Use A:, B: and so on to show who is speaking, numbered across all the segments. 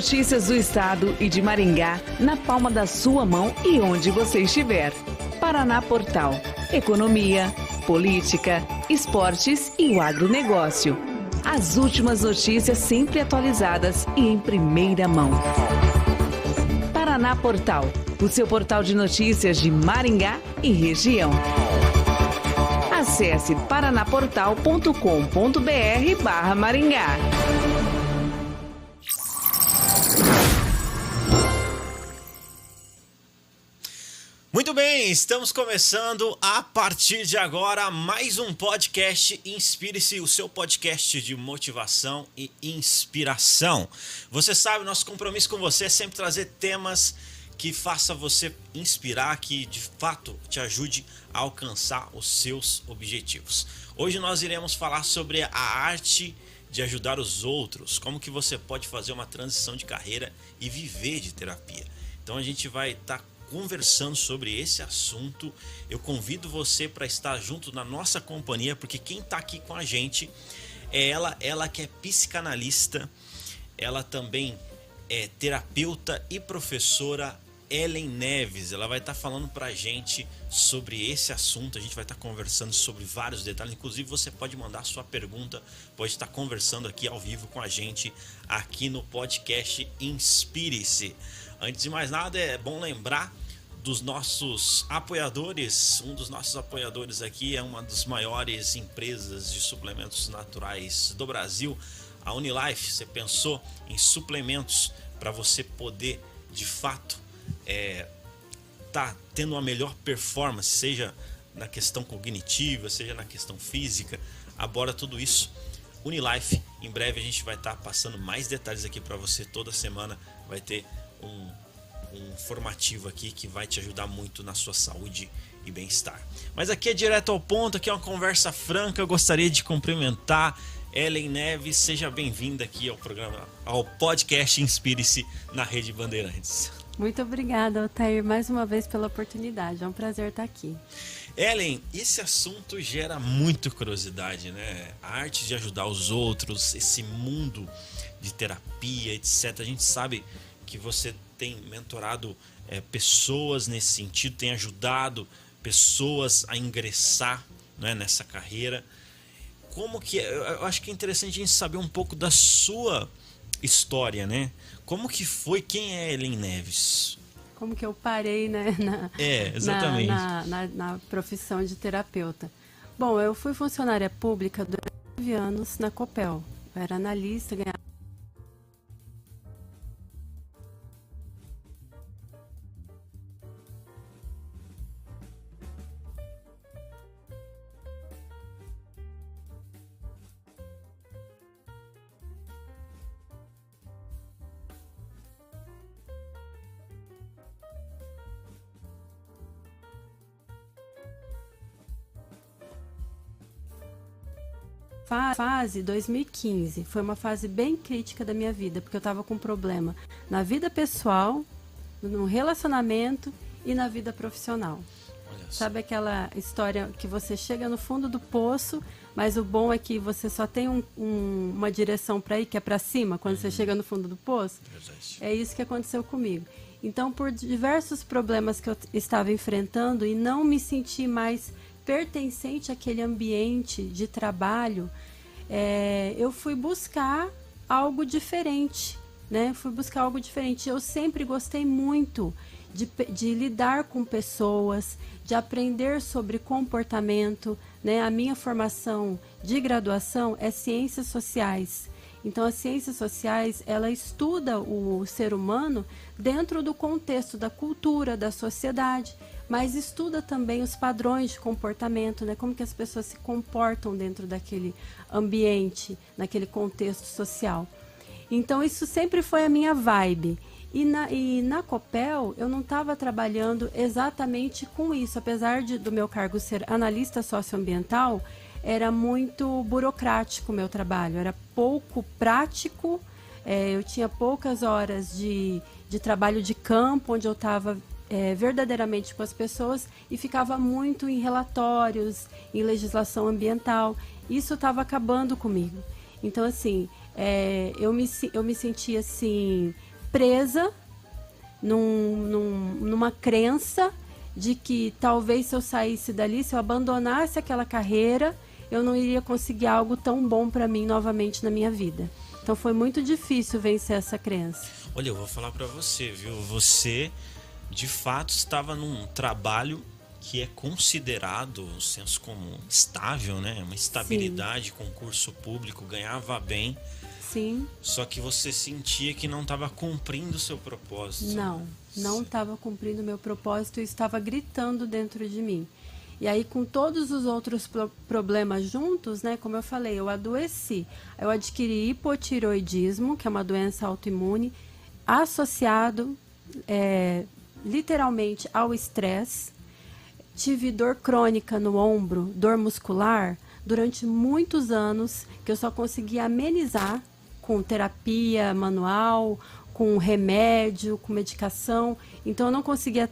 A: notícias do estado e de Maringá na palma da sua mão e onde você estiver. Paraná Portal. Economia, política, esportes e o agronegócio. As últimas notícias sempre atualizadas e em primeira mão. Paraná Portal, o seu portal de notícias de Maringá e região. Acesse paranaportal.com.br/Maringá.
B: Muito bem, estamos começando a partir de agora mais um podcast Inspire-se, o seu podcast de motivação e inspiração. Você sabe, nosso compromisso com você é sempre trazer temas que faça você inspirar, que de fato te ajude a alcançar os seus objetivos. Hoje nós iremos falar sobre a arte de ajudar os outros, como que você pode fazer uma transição de carreira e viver de terapia. Então a gente vai estar conversando sobre esse assunto. Eu convido você para estar junto na nossa companhia, porque quem está aqui com a gente é ela que é psicanalista, ela também é terapeuta e professora, Ellen Neves. Ela vai estar falando para a gente sobre esse assunto, a gente vai estar conversando sobre vários detalhes, inclusive você pode mandar sua pergunta, pode estar conversando aqui ao vivo com a gente, aqui no podcast Inspire-se. Antes de mais nada, é bom lembrar dos nossos apoiadores. Um dos nossos apoiadores aqui é uma das maiores empresas de suplementos naturais do Brasil, a Unilife. Você pensou em suplementos para você poder, de fato, tá tendo uma melhor performance, seja na questão cognitiva, seja na questão física, aborda tudo isso. Unilife, em breve a gente vai estar passando mais detalhes aqui para você. Toda semana vai ter um formativo aqui que vai te ajudar muito na sua saúde e bem-estar. Mas aqui é direto ao ponto, aqui é uma conversa franca. Eu gostaria de cumprimentar Ellen Neves. Seja bem-vinda aqui ao programa, ao podcast Inspire-se na Rede Bandeirantes.
C: Muito obrigada, Altair, mais uma vez pela oportunidade. É um prazer estar aqui.
B: Ellen, esse assunto gera muita curiosidade, né? A arte de ajudar os outros, esse mundo de terapia, etc. A gente sabe que você tem mentorado pessoas nesse sentido, tem ajudado pessoas a ingressar, né, nessa carreira. Como que eu acho que é interessante a gente saber um pouco da sua história, né? Como que foi? Quem é Ellen Neves?
C: Como que eu parei, né,
B: exatamente.
C: na profissão de terapeuta? Bom, eu fui funcionária pública durante 9 anos na Copel. Eu era analista, ganhava fase 2015 foi uma fase bem crítica da minha vida, porque eu estava com um problema na vida pessoal, no relacionamento e na vida profissional. Sabe aquela história que você chega no fundo do poço, mas o bom é que você só tem uma direção para ir, que é para cima, quando você chega no fundo do poço? É isso que aconteceu comigo. Então, por diversos problemas que eu estava enfrentando e não me senti mais pertencente àquele ambiente de trabalho, eu fui buscar algo diferente, né? Eu sempre gostei muito de lidar com pessoas, de aprender sobre comportamento, né? A minha formação de graduação é Ciências Sociais. Então, as Ciências Sociais, ela estuda o ser humano dentro do contexto da cultura, da sociedade, mas estuda também os padrões de comportamento, né? Como que as pessoas se comportam dentro daquele ambiente, naquele contexto social. Então, isso sempre foi a minha vibe. E na Copel, eu não estava trabalhando exatamente com isso. Apesar do meu cargo ser analista socioambiental, era muito burocrático o meu trabalho, era pouco prático. Eu tinha poucas horas de trabalho de campo, onde eu estava verdadeiramente com as pessoas, e ficava muito em relatórios, em legislação ambiental. Isso estava acabando comigo. Então, assim, eu me sentia assim, presa numa crença de que talvez se eu saísse dali, se eu abandonasse aquela carreira, eu não iria conseguir algo tão bom para mim novamente na minha vida. Então foi muito difícil vencer essa crença.
B: Olha, eu vou falar para você, viu? Você, de fato, estava num trabalho que é considerado, no senso comum, estável, né? Uma estabilidade, concurso público, ganhava bem.
C: Sim.
B: Só que você sentia que não estava cumprindo o seu propósito.
C: Não estava cumprindo o meu propósito e estava gritando dentro de mim. E aí, com todos os outros problemas juntos, né? Como eu falei, eu adoeci. Eu adquiri hipotireoidismo, que é uma doença autoimune, associado literalmente ao estresse. Tive dor crônica no ombro, dor muscular, durante muitos anos, que eu só conseguia amenizar com terapia manual, com remédio, com medicação. Então, eu não conseguia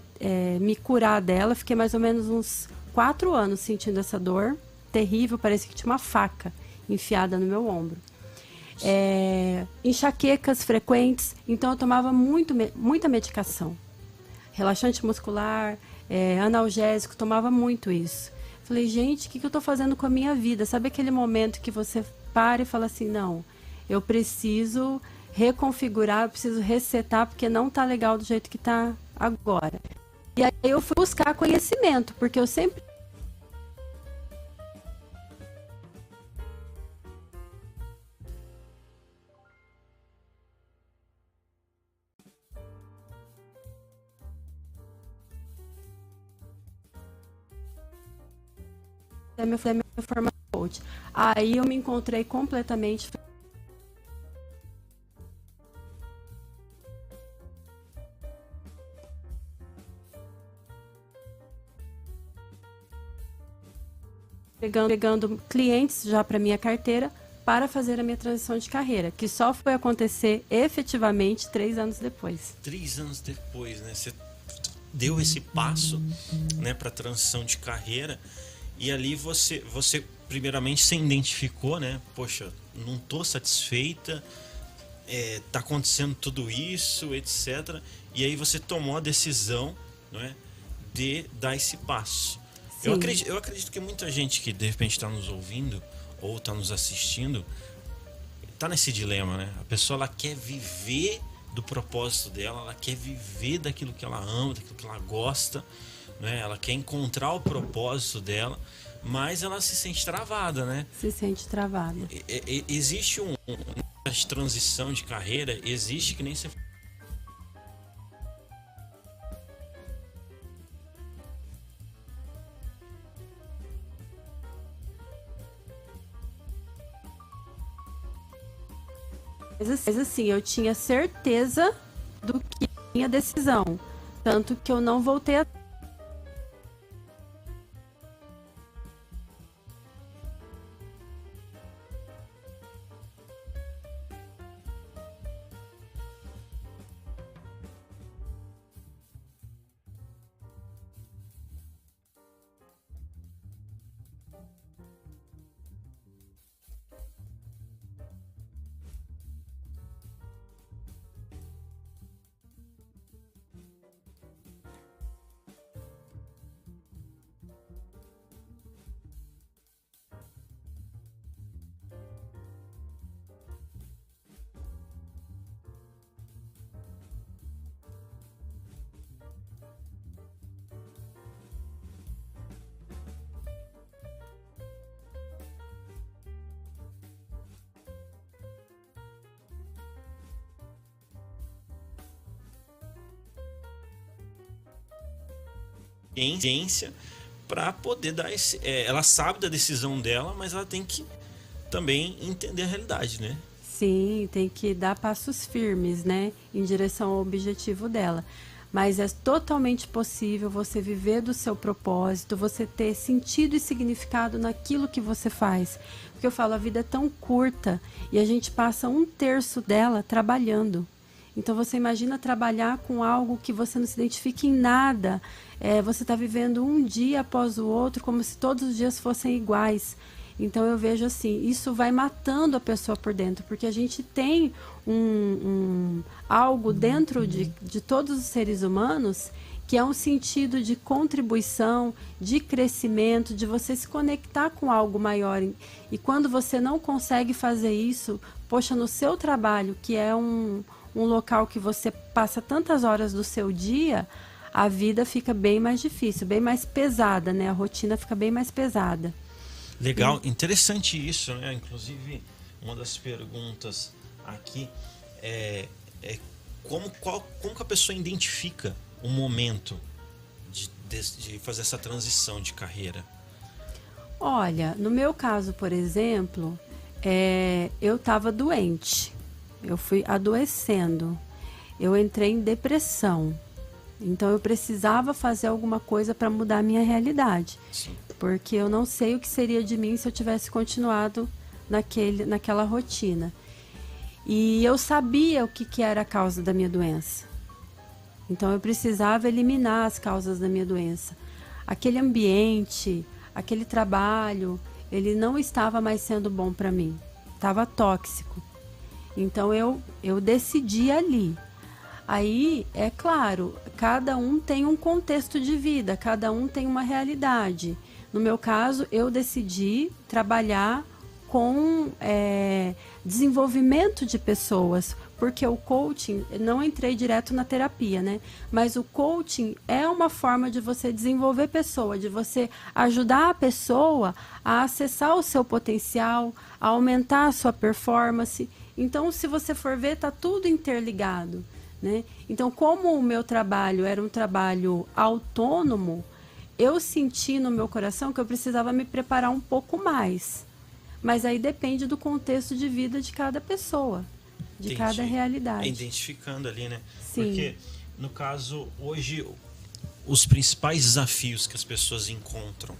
C: me curar dela. Fiquei mais ou menos uns 4 anos sentindo essa dor terrível, parecia que tinha uma faca enfiada no meu ombro. Enxaquecas frequentes, então eu tomava muita medicação. Relaxante muscular, analgésico, tomava muito isso. Falei, gente, o que eu estou fazendo com a minha vida? Sabe aquele momento que você para e fala assim, não, eu preciso reconfigurar, eu preciso resetar, porque não está legal do jeito que está agora. E aí eu fui buscar conhecimento, porque eu sempre... minha formação coach. Aí eu me encontrei completamente pegando clientes já para minha carteira para fazer a minha transição de carreira, que só foi acontecer efetivamente 3 anos depois.
B: 3 anos depois, né? Você deu esse passo, né, para transição de carreira. E ali você primeiramente se identificou, né? Poxa, não estou satisfeita, tá acontecendo tudo isso, etc. E aí você tomou a decisão, não é, de dar esse passo. Eu acredito que muita gente que de repente está nos ouvindo ou está nos assistindo está nesse dilema, né? A pessoa ela quer viver do propósito dela, ela quer viver daquilo que ela ama, daquilo que ela gosta, né? Ela quer encontrar o propósito dela, mas ela se sente travada, né?
C: Se sente travada.
B: Existe uma transição de carreira, existe que nem você...
C: Mas assim, eu tinha certeza do que minha decisão, tanto que eu não voltei a...
B: Ciência para poder dar esse... ela sabe da decisão dela, mas ela tem que também entender a realidade, né?
C: Sim, tem que dar passos firmes, né, em direção ao objetivo dela. Mas é totalmente possível você viver do seu propósito, você ter sentido e significado naquilo que você faz. Porque eu falo, a vida é tão curta e a gente passa 1/3 dela trabalhando. Então você imagina trabalhar com algo que você não se identifica em nada. Você está vivendo um dia após o outro como se todos os dias fossem iguais. Então eu vejo assim, isso vai matando a pessoa por dentro, porque a gente tem algo dentro de todos os seres humanos que é um sentido de contribuição, de crescimento, de você se conectar com algo maior. E quando você não consegue fazer isso, poxa, no seu trabalho, que é um local que você passa tantas horas do seu dia, a vida fica bem mais difícil, bem mais pesada, né? A rotina fica bem mais pesada.
B: Legal, interessante isso, né? Inclusive, uma das perguntas aqui é como que a pessoa identifica o momento de fazer essa transição de carreira?
C: Olha, no meu caso, por exemplo, eu estava doente, eu fui adoecendo, eu entrei em depressão, então eu precisava fazer alguma coisa para mudar a minha realidade.
B: Sim.
C: Porque eu não sei o que seria de mim se eu tivesse continuado naquela rotina. E eu sabia o que era a causa da minha doença. Então eu precisava eliminar as causas da minha doença. Aquele ambiente, aquele trabalho, ele não estava mais sendo bom para mim. Estava tóxico. Então eu decidi ali. Aí, é claro, cada um tem um contexto de vida, cada um tem uma realidade. No meu caso, eu decidi trabalhar com desenvolvimento de pessoas, porque o coaching, não entrei direto na terapia, né? Mas o coaching é uma forma de você desenvolver pessoa, de você ajudar a pessoa a acessar o seu potencial, a aumentar a sua performance. Então, se você for ver, está tudo interligado, né? Então, como o meu trabalho era um trabalho autônomo, eu senti no meu coração que eu precisava me preparar um pouco mais. Mas aí depende do contexto de vida de cada pessoa, de cada realidade.
B: Identificando ali, né?
C: Sim.
B: Porque, no caso, hoje, os principais desafios que as pessoas encontram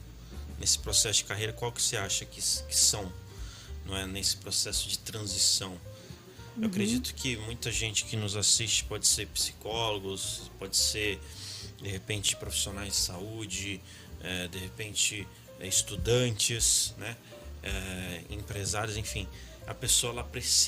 B: nesse processo de carreira, qual que você acha que são, não é, nesse processo de transição? Eu acredito que muita gente que nos assiste pode ser psicólogos, pode ser, de repente, profissionais de saúde, de repente, estudantes, né? Empresários, enfim. A pessoa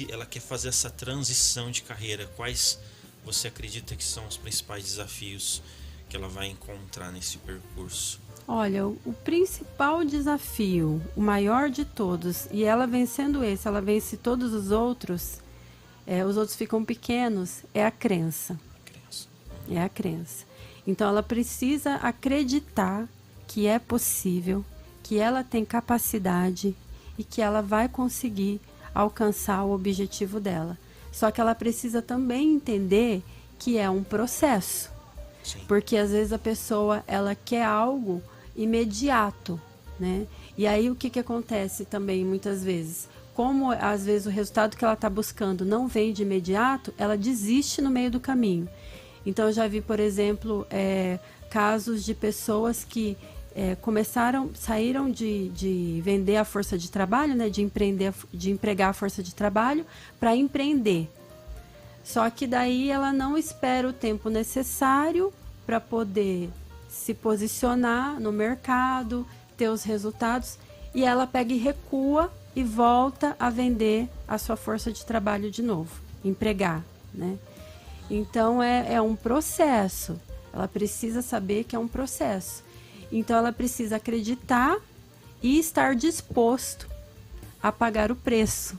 B: ela quer fazer essa transição de carreira. Quais você acredita que são os principais desafios que ela vai encontrar nesse percurso?
C: Olha, o principal desafio, o maior de todos, e ela vencendo esse, ela vence todos os outros ficam pequenos, é a crença. É a crença. Então ela precisa acreditar que é possível, que ela tem capacidade e que ela vai conseguir alcançar o objetivo dela. Só que ela precisa também entender que é um processo.
B: Sim.
C: Porque às vezes a pessoa ela quer algo imediato, né? E aí o que acontece também muitas vezes? Como às vezes o resultado que ela está buscando não vem de imediato, ela desiste no meio do caminho. Então eu já vi, por exemplo, casos de pessoas que saíram de vender a força de trabalho, né, de empregar a força de trabalho para empreender. Só que daí ela não espera o tempo necessário para poder se posicionar no mercado, ter os resultados, e ela pega e recua e volta a vender a sua força de trabalho de novo, empregar, né? Então é um processo, ela precisa saber que é um processo. Então ela precisa acreditar e estar disposto a pagar o preço,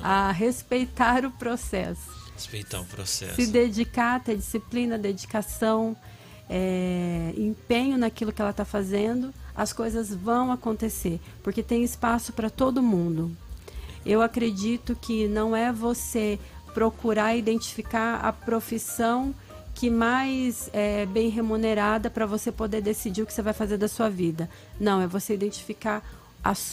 C: a respeitar o processo.
B: Respeitar o processo.
C: Se dedicar, ter disciplina, dedicação, empenho naquilo que ela está fazendo, as coisas vão acontecer, porque tem espaço para todo mundo. Eu acredito que não é você procurar identificar a profissão que mais é bem remunerada para você poder decidir o que você vai fazer da sua vida. Não, é você identificar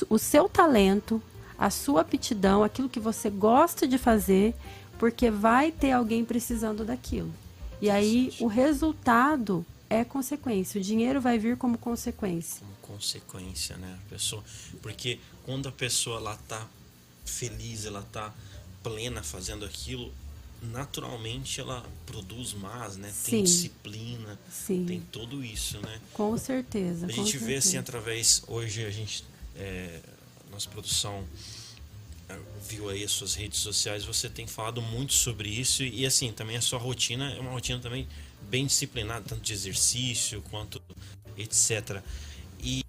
C: o seu talento, a sua aptidão, aquilo que você gosta de fazer, porque vai ter alguém precisando daquilo. E aí o resultado é consequência, o dinheiro vai vir como consequência.
B: Como consequência, né? Porque quando a pessoa ela tá feliz, ela tá plena fazendo aquilo, naturalmente ela produz mais, né?
C: Sim.
B: Tem disciplina,
C: Sim.
B: tem tudo isso, né?
C: Com certeza.
B: A gente vê assim através, hoje a gente nossa produção viu aí as suas redes sociais, você tem falado muito sobre isso e assim, também a sua rotina é uma rotina também bem disciplinada, tanto de exercício quanto etc. E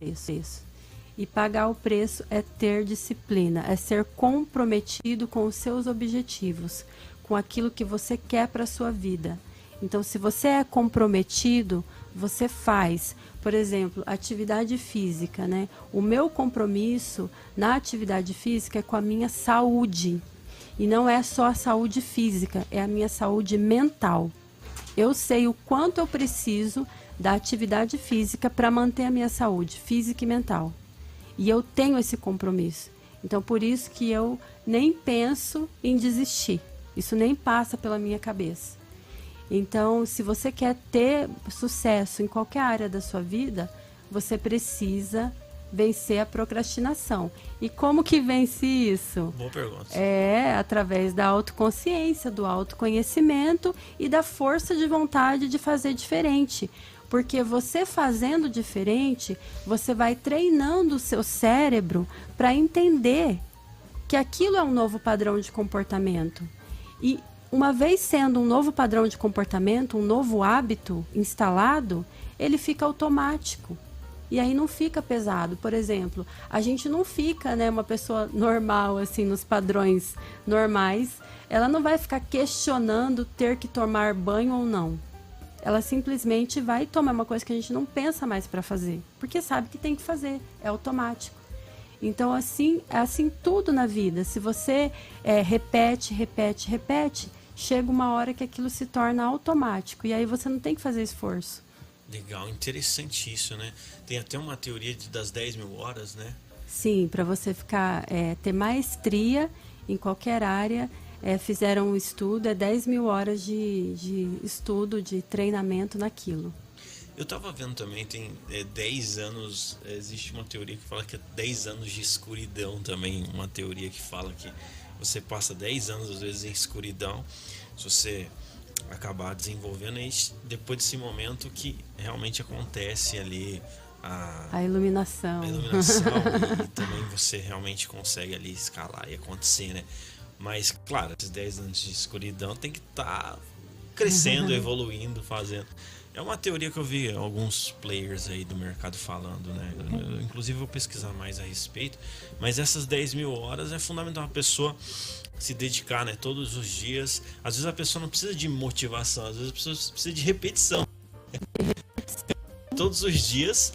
C: Isso. E pagar o preço é ter disciplina, é ser comprometido com os seus objetivos, com aquilo que você quer para a sua vida. Então, se você é comprometido, você faz. Por exemplo, atividade física, né? O meu compromisso na atividade física é com a minha saúde. E não é só a saúde física, é a minha saúde mental. Eu sei o quanto eu preciso da atividade física para manter a minha saúde física e mental. E eu tenho esse compromisso. Então, por isso que eu nem penso em desistir. Isso nem passa pela minha cabeça. Então, se você quer ter sucesso em qualquer área da sua vida, você precisa vencer a procrastinação. E como que vence isso?
B: boa pergunta.
C: É através da autoconsciência, do autoconhecimento e da força de vontade de fazer diferente. Porque você fazendo diferente, você vai treinando o seu cérebro para entender que aquilo é um novo padrão de comportamento. E uma vez sendo um novo padrão de comportamento, um novo hábito instalado, ele fica automático. E aí não fica pesado. Por exemplo, a gente não fica, né, uma pessoa normal, assim, nos padrões normais, ela não vai ficar questionando ter que tomar banho ou não. Ela simplesmente vai tomar uma coisa que a gente não pensa mais para fazer, porque sabe que tem que fazer, é automático. Então, assim, é assim tudo na vida. Se você repete, chega uma hora que aquilo se torna automático, e aí você não tem que fazer esforço.
B: Legal, interessante isso, né? Tem até uma teoria das 10.000 horas, né?
C: Sim, para você ficar, ter maestria em qualquer área, fizeram um estudo, 10.000 horas de estudo, de treinamento naquilo.
B: Eu estava vendo também, tem 10 anos, existe uma teoria que fala que é 10 anos de escuridão também, uma teoria que fala que você passa 10 anos às vezes em escuridão, se você acabar desenvolvendo, e depois desse momento que realmente acontece ali
C: a iluminação.
B: E também você realmente consegue ali escalar e acontecer, né? Mas, claro, esses 10 anos de escuridão tem que estar crescendo, evoluindo, fazendo. É uma teoria que eu vi alguns players aí do mercado falando, né? Eu, inclusive, vou pesquisar mais a respeito. Mas essas 10.000 horas é fundamental a pessoa se dedicar, né? Todos os dias. Às vezes a pessoa não precisa de motivação, às vezes a pessoa precisa de repetição. Todos os dias.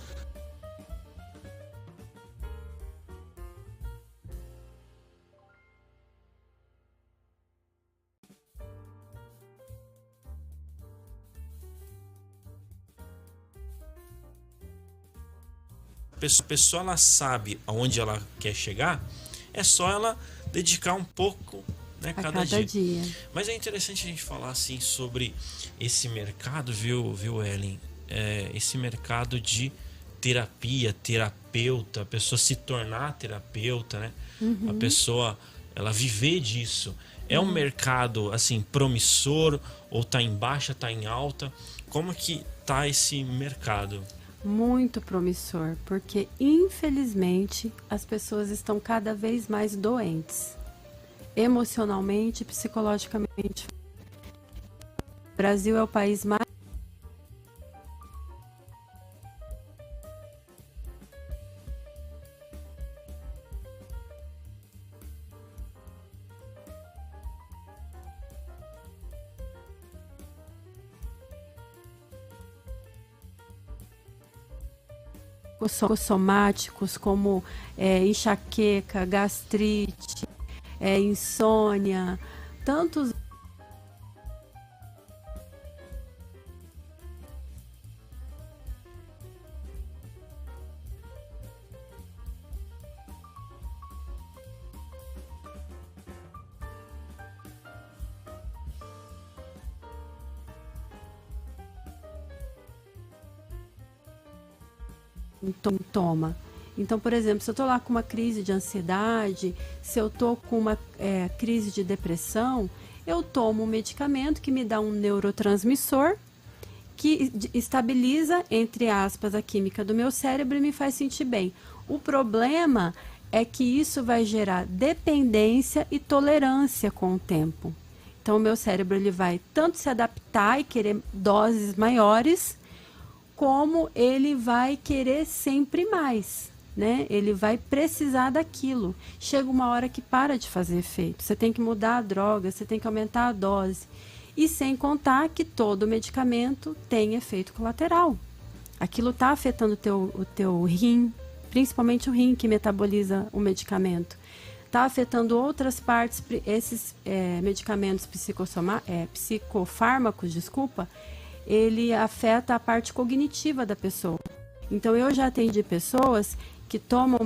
B: A pessoa ela sabe aonde ela quer chegar, é só ela dedicar um pouco, né, cada dia. Mas é interessante a gente falar assim sobre esse mercado, viu Ellen? Esse mercado de terapia, terapeuta, a pessoa se tornar terapeuta, né? A pessoa ela viver disso. É um mercado assim promissor, ou tá em baixa, tá em alta? Como que tá esse mercado?
C: Muito promissor, porque infelizmente as pessoas estão cada vez mais doentes, emocionalmente e psicologicamente. O Brasil é o país mais psicossomáticos, como enxaqueca, gastrite, insônia, tantos. Toma. Então, por exemplo, se eu estou lá com uma crise de ansiedade, se eu estou com uma crise de depressão, eu tomo um medicamento que me dá um neurotransmissor que estabiliza, entre aspas, a química do meu cérebro e me faz sentir bem. O problema é que isso vai gerar dependência e tolerância com o tempo. Então, o meu cérebro ele vai tanto se adaptar e querer doses maiores, como ele vai querer sempre mais, né? Ele vai precisar daquilo. Chega uma hora que para de fazer efeito. Você tem que mudar a droga, você tem que aumentar a dose. E sem contar que todo medicamento tem efeito colateral. Aquilo está afetando o teu rim, principalmente o rim que metaboliza o medicamento. Está afetando outras partes, esses medicamentos psicofármacos, ele afeta a parte cognitiva da pessoa. Então, eu já atendi pessoas que tomam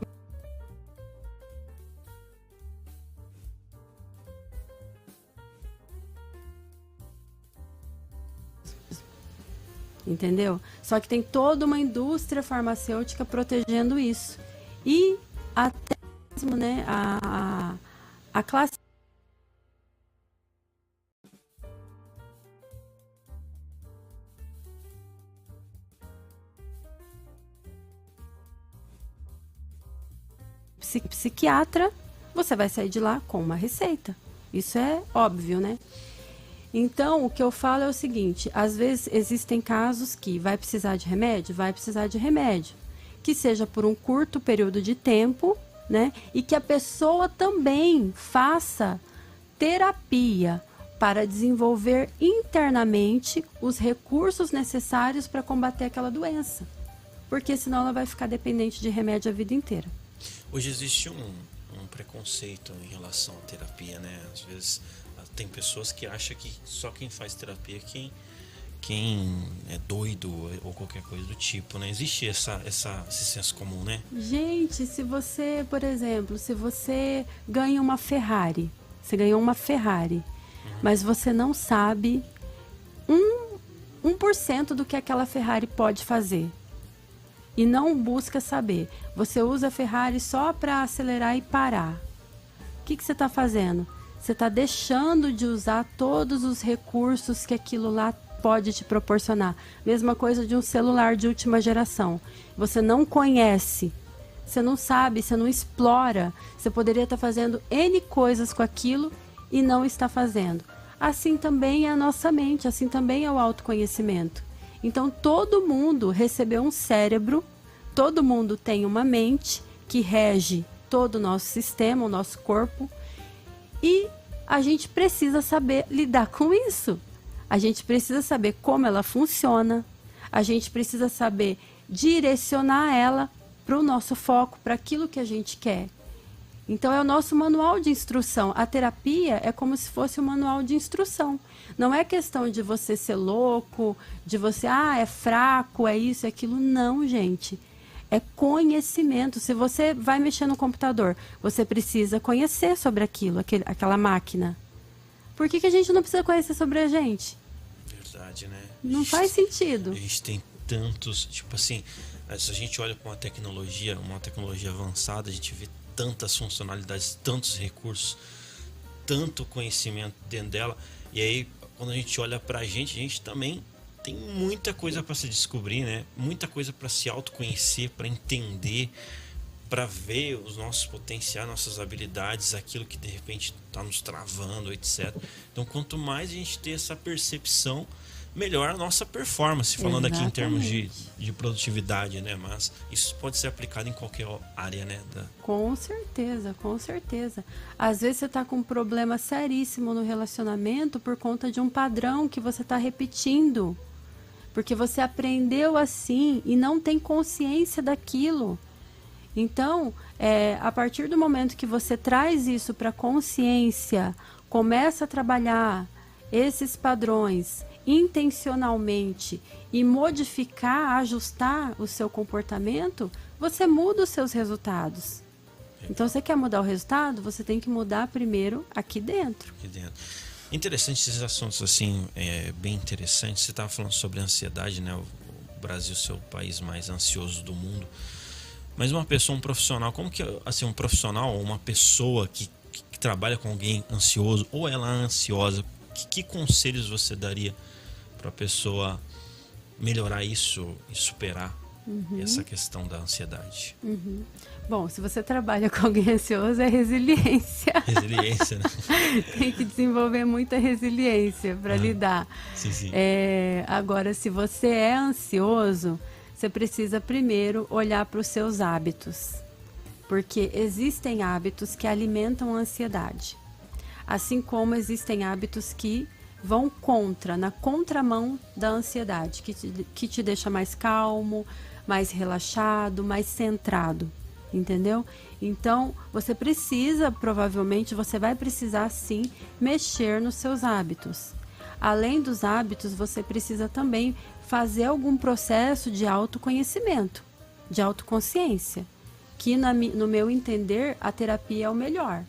C: entendeu? Só que tem toda uma indústria farmacêutica protegendo isso. E até mesmo, né, a classe psiquiatra, você vai sair de lá com uma receita. Isso é óbvio, né? Então, o que eu falo é o seguinte, às vezes existem casos que vai precisar de remédio, que seja por um curto período de tempo, né? E que a pessoa também faça terapia para desenvolver internamente os recursos necessários para combater aquela doença. Porque senão ela vai ficar dependente de remédio a vida inteira.
B: Hoje existe um preconceito em relação à terapia, né? Às vezes tem pessoas que acham que só quem faz terapia é quem é doido ou qualquer coisa do tipo, né? Existe esse senso comum, né?
C: Gente, se você, por exemplo, se você ganha uma Ferrari, você ganhou uma Ferrari, mas você não sabe 1% do que aquela Ferrari pode fazer. E não busca saber. Você usa a Ferrari só para acelerar e parar. O que você está fazendo? Você está deixando de usar todos os recursos que aquilo lá pode te proporcionar. Mesma coisa de um celular de última geração. Você não conhece, você não sabe, você não explora. Você poderia estar fazendo N coisas com aquilo e não está fazendo. Assim também é a nossa mente, assim também é o autoconhecimento. Então, todo mundo recebeu um cérebro, todo mundo tem uma mente que rege todo o nosso sistema, o nosso corpo, e a gente precisa saber lidar com isso. A gente precisa saber como ela funciona, a gente precisa saber direcionar ela para o nosso foco, para aquilo que a gente quer. Então, é o nosso manual de instrução. A terapia é como se fosse um manual de instrução. Não é questão de você ser louco, de você, é fraco, é isso, é aquilo. Não, gente. É conhecimento. Se você vai mexer no computador, você precisa conhecer sobre aquilo, aquela máquina. Por que a gente não precisa conhecer sobre a gente?
B: Verdade, né?
C: Não faz sentido.
B: A gente tem tantos, tipo assim, se a gente olha para uma tecnologia avançada, a gente vê tantas funcionalidades, tantos recursos, tanto conhecimento dentro dela. E aí, quando a gente olha pra gente, a gente também tem muita coisa para se descobrir, né? Muita coisa para se autoconhecer, para entender, para ver os nossos potenciais, nossas habilidades, aquilo que de repente está nos travando, etc. Então, quanto mais a gente ter essa percepção, melhor a nossa performance, falando aqui em termos de produtividade, né? Mas isso pode ser aplicado em qualquer área, né?
C: Com certeza, com certeza. Às vezes você está com um problema seríssimo no relacionamento por conta de um padrão que você está repetindo. porque você aprendeu assim e não tem consciência daquilo. Então, a partir do momento que você traz isso para a consciência, começa a trabalhar esses padrões intencionalmente e modificar, ajustar o seu comportamento, você muda os seus resultados. Então, você quer mudar o resultado? Você tem que mudar primeiro aqui dentro.
B: Aqui dentro. Interessante esses assuntos, assim, bem interessantes. Você estava falando sobre ansiedade, né? O Brasil ser o país mais ansioso do mundo. Mas uma pessoa, um profissional, como que, assim, um profissional, uma pessoa que trabalha com alguém ansioso, ou ela é ansiosa, que conselhos você daria para a pessoa melhorar isso e superar essa questão da ansiedade?
C: Bom, se você trabalha com alguém ansioso, é resiliência.
B: Resiliência, né?
C: Tem que desenvolver muita resiliência para lidar.
B: Sim.
C: Agora, se você é ansioso, você precisa primeiro olhar para os seus hábitos. Porque existem hábitos que alimentam a ansiedade. Assim como existem hábitos que vão na contramão da ansiedade, que te deixa mais calmo, mais relaxado, mais centrado. Entendeu? Então, você precisa, provavelmente, você vai precisar sim mexer nos seus hábitos. Além dos hábitos, você precisa também fazer algum processo de autoconhecimento, de autoconsciência, que no meu entender, a terapia é o melhor.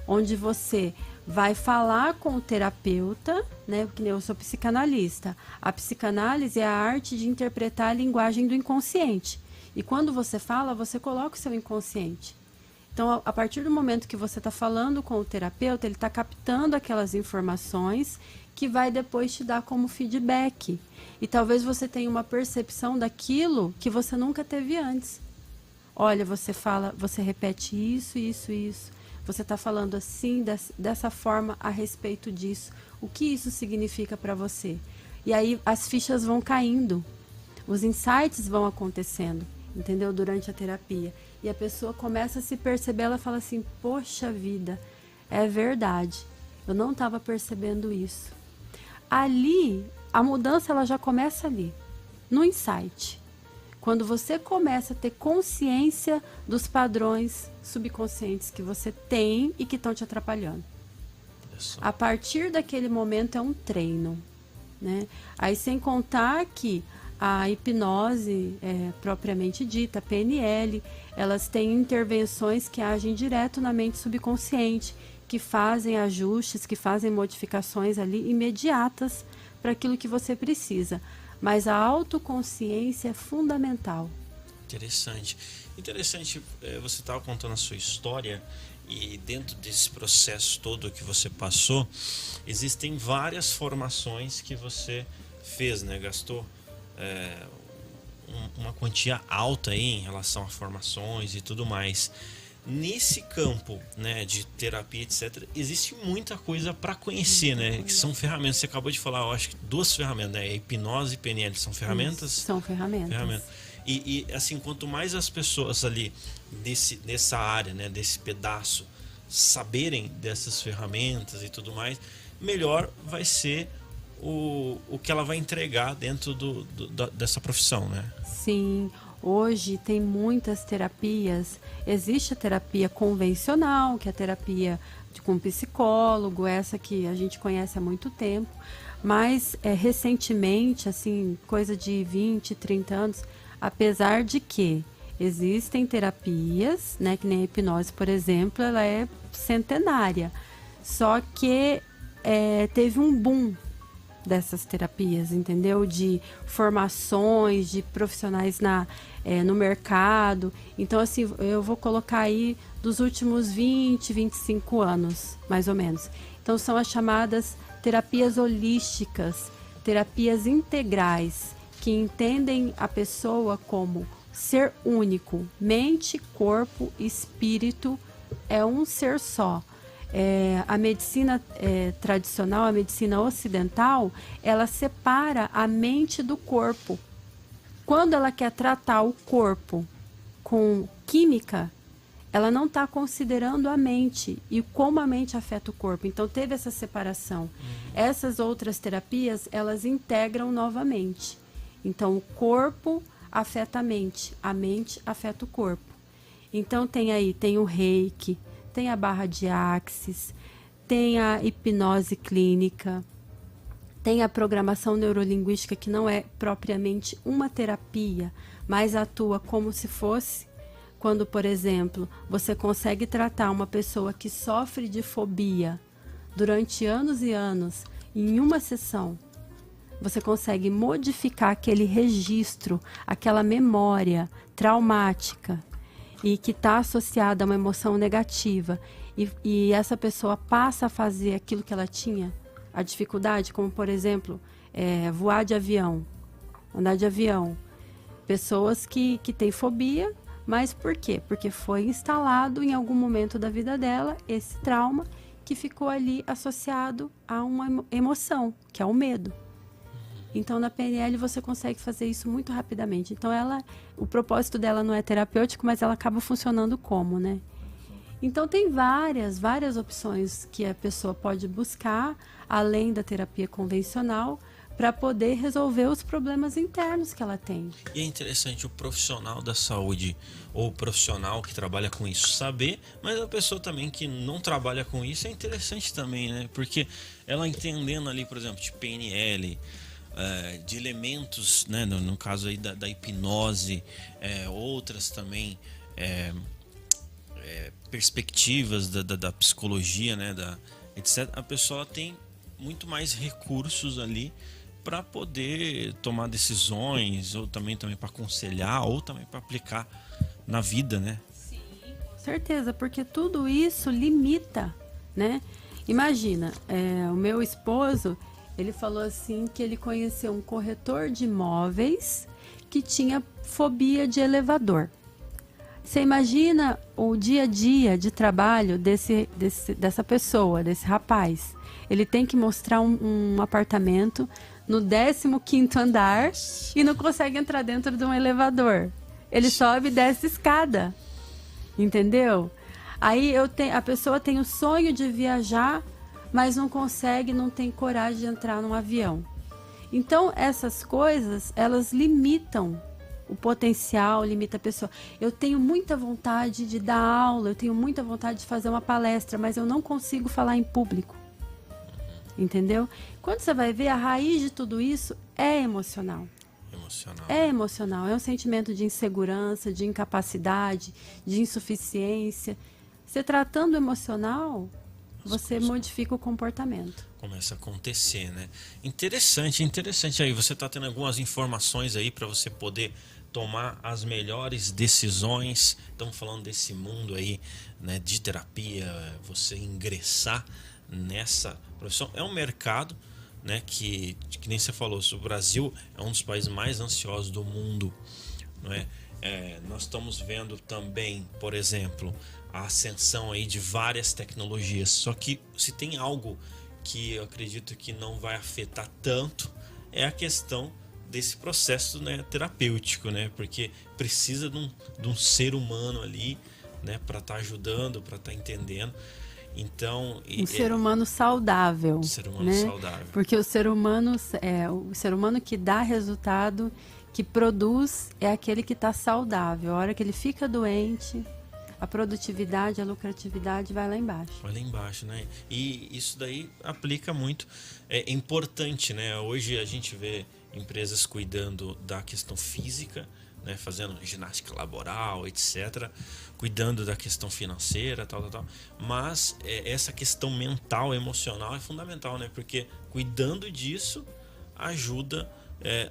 C: Onde você vai falar com o terapeuta, né? Porque eu sou psicanalista. A psicanálise é a arte de interpretar a linguagem do inconsciente. E quando você fala, você coloca o seu inconsciente. Então, a partir do momento que você está falando com o terapeuta, ele está captando aquelas informações que vai depois te dar como feedback. E talvez você tenha uma percepção daquilo que você nunca teve antes. Olha, você repete isso. Você está falando assim, dessa forma, a respeito disso. O que isso significa para você? E aí as fichas vão caindo. Os insights vão acontecendo, entendeu? Durante a terapia. E a pessoa começa a se perceber, ela fala assim, poxa vida, é verdade. Eu não estava percebendo isso. Ali, a mudança ela já começa ali, no insight. Quando você começa a ter consciência dos padrões subconscientes que você tem e que estão te atrapalhando. A partir daquele momento é um treino, né? Aí sem contar que a hipnose propriamente dita, a PNL, elas têm intervenções que agem direto na mente subconsciente, que fazem ajustes, que fazem modificações ali imediatas para aquilo que você precisa. Mas a autoconsciência é fundamental.
B: Interessante. Você estava contando a sua história e dentro desse processo todo que você passou, existem várias formações que você fez, né? Gastou uma quantia alta aí em relação a formações e tudo mais. Nesse campo, né, de terapia, etc., existe muita coisa para conhecer, né? Que são ferramentas. Você acabou de falar, eu acho que 2 ferramentas, né? Hipnose e PNL são ferramentas?
C: Isso, são ferramentas.
B: E assim, quanto mais as pessoas ali nessa área, né, desse pedaço, saberem dessas ferramentas e tudo mais, melhor vai ser o que ela vai entregar dentro dessa profissão, né?
C: Sim. Hoje tem muitas terapias. Existe a terapia convencional, que é a terapia com psicólogo, essa que a gente conhece há muito tempo. Mas recentemente, assim, coisa de 20, 30 anos, apesar de que existem terapias, né, que nem a hipnose, por exemplo, ela é centenária. Só que teve um boom dessas terapias, entendeu? De formações, de profissionais no mercado. Então, assim, eu vou colocar aí dos últimos 20, 25 anos, mais ou menos. Então, são as chamadas terapias holísticas, terapias integrais, que entendem a pessoa como ser único. Mente, corpo, espírito é um ser só. A medicina tradicional, a medicina ocidental, ela separa a mente do corpo. Quando ela quer tratar o corpo com química, ela não está considerando a mente e como a mente afeta o corpo. Então, teve essa separação. Essas outras terapias, elas integram novamente. Então, o corpo afeta a mente afeta o corpo. Então, tem o reiki, tem a barra de axis, tem a hipnose clínica, tem a programação neurolinguística, que não é propriamente uma terapia, mas atua como se fosse. Quando, por exemplo, você consegue tratar uma pessoa que sofre de fobia durante anos e anos, em uma sessão, você consegue modificar aquele registro, aquela memória traumática e que está associada a uma emoção negativa, e essa pessoa passa a fazer aquilo que ela tinha, a dificuldade, como, por exemplo, voar de avião, andar de avião. Pessoas que têm fobia. Mas por quê? Porque foi instalado em algum momento da vida dela esse trauma que ficou ali associado a uma emoção, que é o medo. Então, na PNL, você consegue fazer isso muito rapidamente. Então, o propósito dela não é terapêutico, mas ela acaba funcionando como, né? Então, tem várias opções que a pessoa pode buscar, além da terapia convencional, para poder resolver os problemas internos que ela tem.
B: E é interessante o profissional da saúde, ou o profissional que trabalha com isso, saber, mas a pessoa também que não trabalha com isso é interessante também, né? Porque ela entendendo ali, por exemplo, de PNL, de elementos, né? No caso aí da hipnose, outras também perspectivas da psicologia, né? Etc. A pessoa tem muito mais recursos ali para poder tomar decisões, ou também para aconselhar, ou também para aplicar na vida, né?
C: Sim, com certeza, porque tudo isso limita, né? Imagina, o meu esposo, ele falou assim que ele conheceu um corretor de imóveis que tinha fobia de elevador. Você imagina o dia a dia de trabalho dessa pessoa, desse rapaz. Ele tem que mostrar um apartamento no 15º andar e não consegue entrar dentro de um elevador. Ele sobe e desce escada. Entendeu? Aí a pessoa tem o sonho de viajar, mas não consegue, não tem coragem de entrar num avião. Então, essas coisas, elas limitam o potencial, limita a pessoa. Eu tenho muita vontade de dar aula, eu tenho muita vontade de fazer uma palestra, mas eu não consigo falar em público. Entendeu? Quando você vai ver, a raiz de tudo isso é emocional. É emocional. É um sentimento de insegurança, de incapacidade, de insuficiência. Você tratando o emocional, você modifica o comportamento.
B: Começa a acontecer, né? Interessante. Aí você está tendo algumas informações aí para você poder tomar as melhores decisões. Estamos falando desse mundo aí, né, de terapia, você ingressar nessa profissão. É um mercado, né, que nem você falou, o Brasil é um dos países mais ansiosos do mundo, não é? Nós estamos vendo também, por exemplo, a ascensão aí de várias tecnologias. Só que se tem algo que eu acredito que não vai afetar tanto, é a questão desse processo, né, terapêutico, né? Porque precisa de um ser humano ali, né, para estar ajudando, para estar entendendo. Então,
C: ser humano saudável.
B: Ser humano,
C: né?
B: saudável.
C: Porque o ser humano que dá resultado, que produz, é aquele que está saudável. A hora que ele fica doente, a produtividade, a lucratividade vai lá embaixo.
B: Vai lá embaixo, né? E isso daí aplica muito. É importante, né? Hoje a gente vê empresas cuidando da questão física, né? Fazendo ginástica laboral, etc. Cuidando da questão financeira, tal. Mas essa questão mental, emocional é fundamental, né? Porque cuidando disso ajuda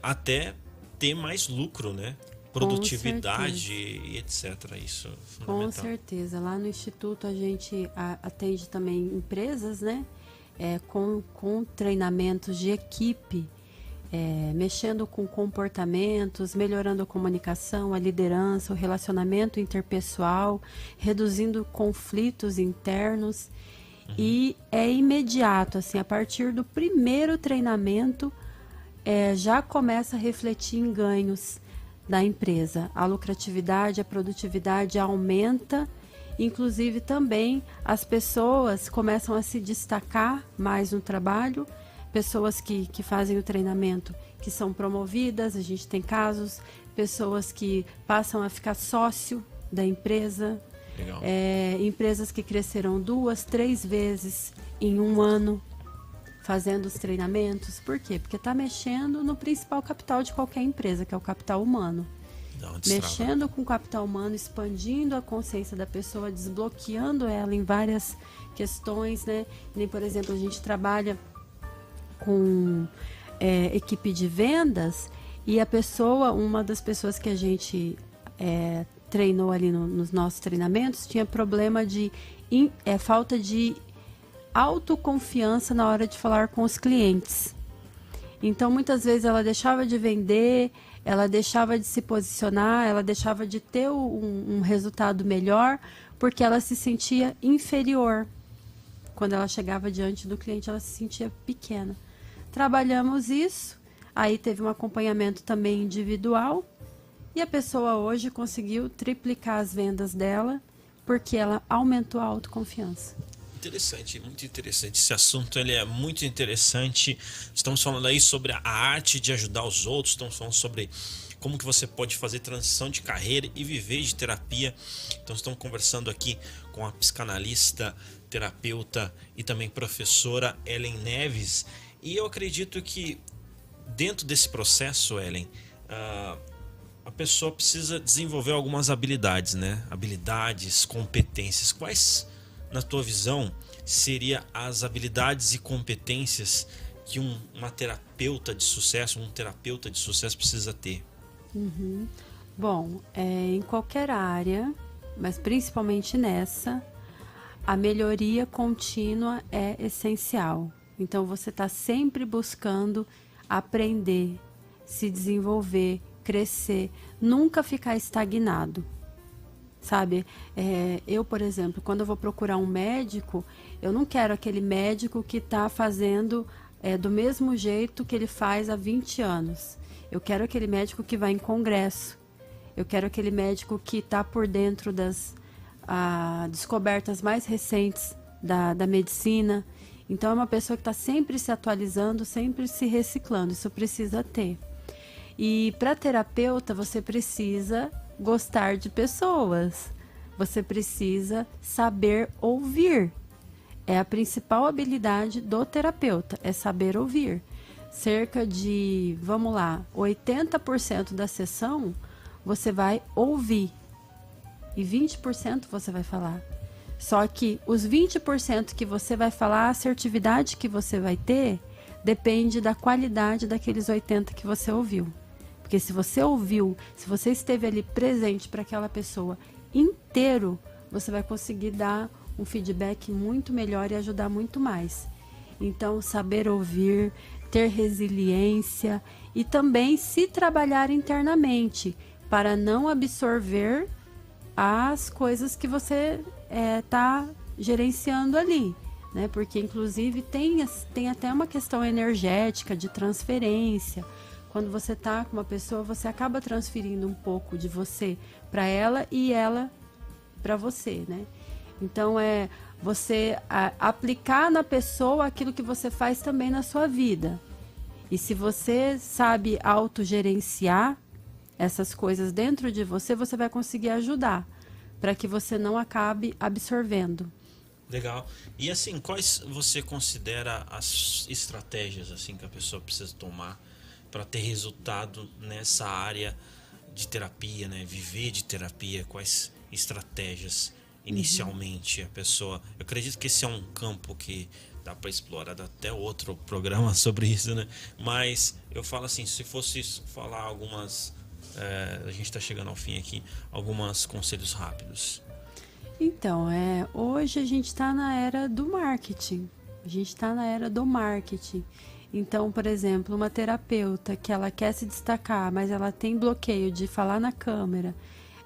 B: até ter mais lucro, né? Produtividade e etc. Isso é fundamental.
C: Com certeza. Lá no Instituto a gente atende também empresas, né? Com treinamentos de equipe, mexendo com comportamentos, melhorando a comunicação, a liderança, o relacionamento interpessoal, reduzindo conflitos internos. E é imediato, assim, a partir do primeiro treinamento já começa a refletir em ganhos da empresa. A lucratividade, a produtividade aumenta Inclusive também as pessoas começam a se destacar mais no trabalho, pessoas que fazem o treinamento que são promovidas, a gente tem casos, pessoas que passam a ficar sócio da empresa, empresas que cresceram 2, 3 vezes em um ano fazendo os treinamentos. Por quê? Porque está mexendo no principal capital de qualquer empresa, que é o capital humano. Mexendo com o capital humano, expandindo a consciência da pessoa, desbloqueando ela em várias questões, né? Nem, por exemplo, a gente trabalha com equipe de vendas e a pessoa, uma das pessoas que a gente treinou ali nos nossos treinamentos, tinha problema de falta de autoconfiança na hora de falar com os clientes. Então, muitas vezes ela deixava de vender, ela deixava de se posicionar, ela deixava de ter um resultado melhor, porque ela se sentia inferior. Quando ela chegava diante do cliente, ela se sentia pequena. Trabalhamos isso, aí teve um acompanhamento também individual, e a pessoa hoje conseguiu triplicar as vendas dela, porque ela aumentou a autoconfiança.
B: Interessante, muito interessante. Esse assunto ele é muito interessante. Estamos falando aí sobre a arte de ajudar os outros. Estamos falando sobre como que você pode fazer transição de carreira e viver de terapia. Então estamos conversando aqui com a psicanalista, terapeuta e também professora Ellen Neves. E eu acredito que dentro desse processo, Ellen, a pessoa precisa desenvolver algumas habilidades, né? Habilidades, competências. Quais, na tua visão, seria as habilidades e competências que uma terapeuta de sucesso, um terapeuta de sucesso precisa ter?
C: Bom, em qualquer área, mas principalmente nessa, a melhoria contínua é essencial. Então, você está sempre buscando aprender, se desenvolver, crescer, nunca ficar estagnado. Sabe, eu, por exemplo, quando eu vou procurar um médico, eu não quero aquele médico que está fazendo do mesmo jeito que ele faz há 20 anos. Eu quero aquele médico que vai em congresso. Eu quero aquele médico que está por dentro das descobertas mais recentes da medicina. Então, é uma pessoa que está sempre se atualizando, sempre se reciclando. Isso precisa ter. E para terapeuta, você precisa gostar de pessoas. Você precisa saber ouvir. É a principal habilidade do terapeuta, é saber ouvir. Cerca de, 80% da sessão você vai ouvir e 20% você vai falar. Só que os 20% que você vai falar, a assertividade que você vai ter, depende da qualidade daqueles 80% que você ouviu. Porque se você ouviu, se você esteve ali presente para aquela pessoa inteiro, você vai conseguir dar um feedback muito melhor e ajudar muito mais. Então, saber ouvir, ter resiliência e também se trabalhar internamente para não absorver as coisas que você está gerenciando ali, né? Porque, inclusive, tem até uma questão energética de transferência. Quando você está com uma pessoa, você acaba transferindo um pouco de você para ela e ela para você, né? Então, você aplicar na pessoa aquilo que você faz também na sua vida. E se você sabe autogerenciar essas coisas dentro de você, você vai conseguir ajudar para que você não acabe absorvendo.
B: Legal. E assim, quais você considera as estratégias assim que a pessoa precisa tomar para ter resultado nessa área de terapia, né? Viver de terapia, quais estratégias inicialmente a pessoa... Eu acredito que esse é um campo que dá para explorar, dá até outro programa sobre isso, né? Mas eu falo assim, se fosse falar algumas... a gente está chegando ao fim aqui, alguns conselhos rápidos.
C: Então, hoje a gente está na era do marketing. A gente está na era do marketing. Então, por exemplo, uma terapeuta que ela quer se destacar, mas ela tem bloqueio de falar na câmera,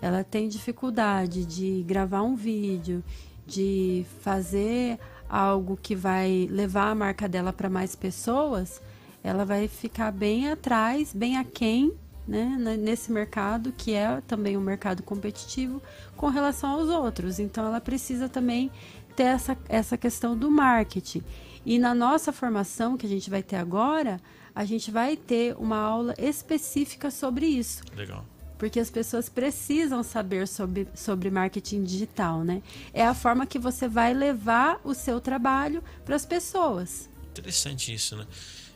C: ela tem dificuldade de gravar um vídeo, de fazer algo que vai levar a marca dela para mais pessoas, ela vai ficar bem atrás, bem aquém né, nesse mercado, que é também um mercado competitivo com relação aos outros. Então ela precisa também ter essa questão do marketing. E na nossa formação que a gente vai ter agora, a gente vai ter uma aula específica sobre isso.
B: Legal.
C: Porque as pessoas precisam saber sobre marketing digital, né? É a forma que você vai levar o seu trabalho para as pessoas.
B: Interessante isso, né?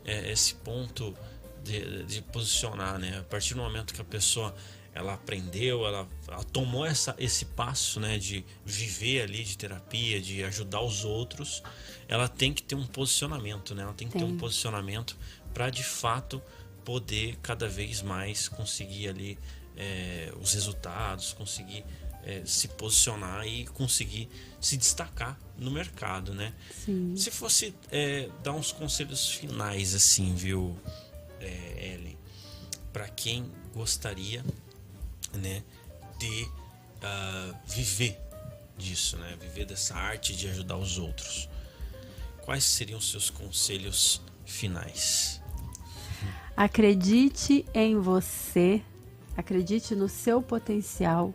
B: Esse ponto de posicionar, né? A partir do momento que a pessoa ela aprendeu, ela tomou esse passo, né? De viver ali de terapia, de ajudar os outros, ela tem que ter um posicionamento, né? Ela tem que ter um posicionamento para de fato poder cada vez mais conseguir ali os resultados, conseguir se posicionar e conseguir se destacar no mercado, né?
C: Sim.
B: Se fosse dar uns conselhos finais assim, viu, Ellen, para quem gostaria, né, de viver disso, né, viver dessa arte de ajudar os outros, quais seriam os seus conselhos finais?
C: Acredite em você, acredite no seu potencial.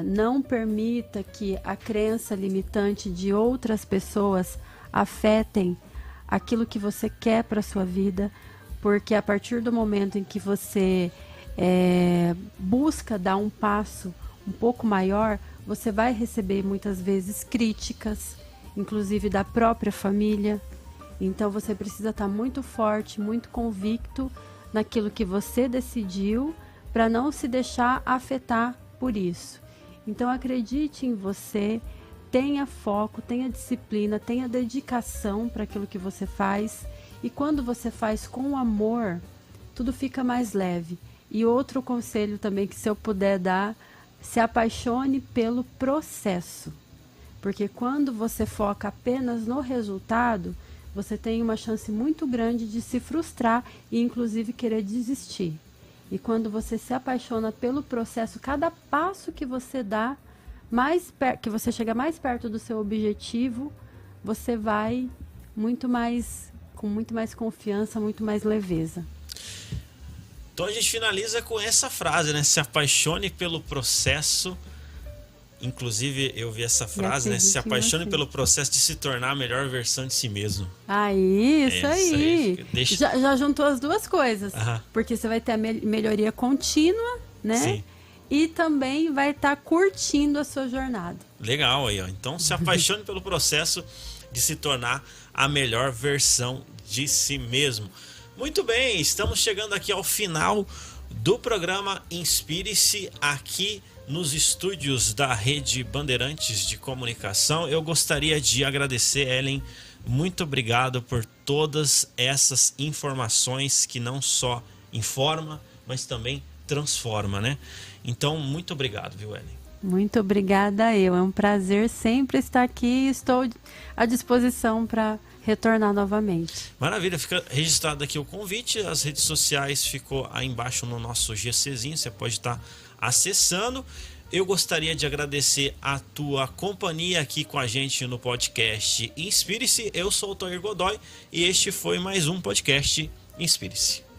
C: Não permita que a crença limitante de outras pessoas afetem aquilo que você quer para a sua vida, porque a partir do momento em que você busca dar um passo um pouco maior, você vai receber muitas vezes críticas, inclusive da própria família. Então você precisa estar muito forte, muito convicto naquilo que você decidiu, para não se deixar afetar por isso. Então acredite em você, tenha foco, tenha disciplina, tenha dedicação para aquilo que você faz. E quando você faz com amor, tudo fica mais leve. E outro conselho também que, se eu puder dar, se apaixone pelo processo. Porque quando você foca apenas no resultado, você tem uma chance muito grande de se frustrar e inclusive querer desistir. E quando você se apaixona pelo processo, cada passo que você dá, que você chega mais perto do seu objetivo, você vai com muito mais confiança, muito mais leveza.
B: Então a gente finaliza com essa frase, né? Se apaixone pelo processo. Inclusive, eu vi essa frase, né? Se apaixone pelo processo de se tornar a melhor versão de si mesmo.
C: Isso aí. Já juntou as duas coisas. Porque você vai ter a melhoria contínua, né?
B: Sim.
C: E também vai estar curtindo a sua jornada.
B: Legal aí, ó. Então, se apaixone pelo processo de se tornar a melhor versão de si mesmo. Muito bem, estamos chegando aqui ao final do programa Inspire-se, aqui nos estúdios da Rede Bandeirantes de Comunicação. Eu gostaria de agradecer, Ellen, muito obrigado por todas essas informações que não só informa, mas também transforma, né? Então, muito obrigado, viu, Ellen?
C: Muito obrigada eu. É um prazer sempre estar aqui e estou à disposição para retornar novamente.
B: Maravilha, fica registrado aqui o convite. As redes sociais ficou aí embaixo no nosso GCzinho, você pode estar acessando. Eu gostaria de agradecer a tua companhia aqui com a gente no podcast Inspire-se. Eu sou o Toir Godoy e este foi mais um podcast Inspire-se.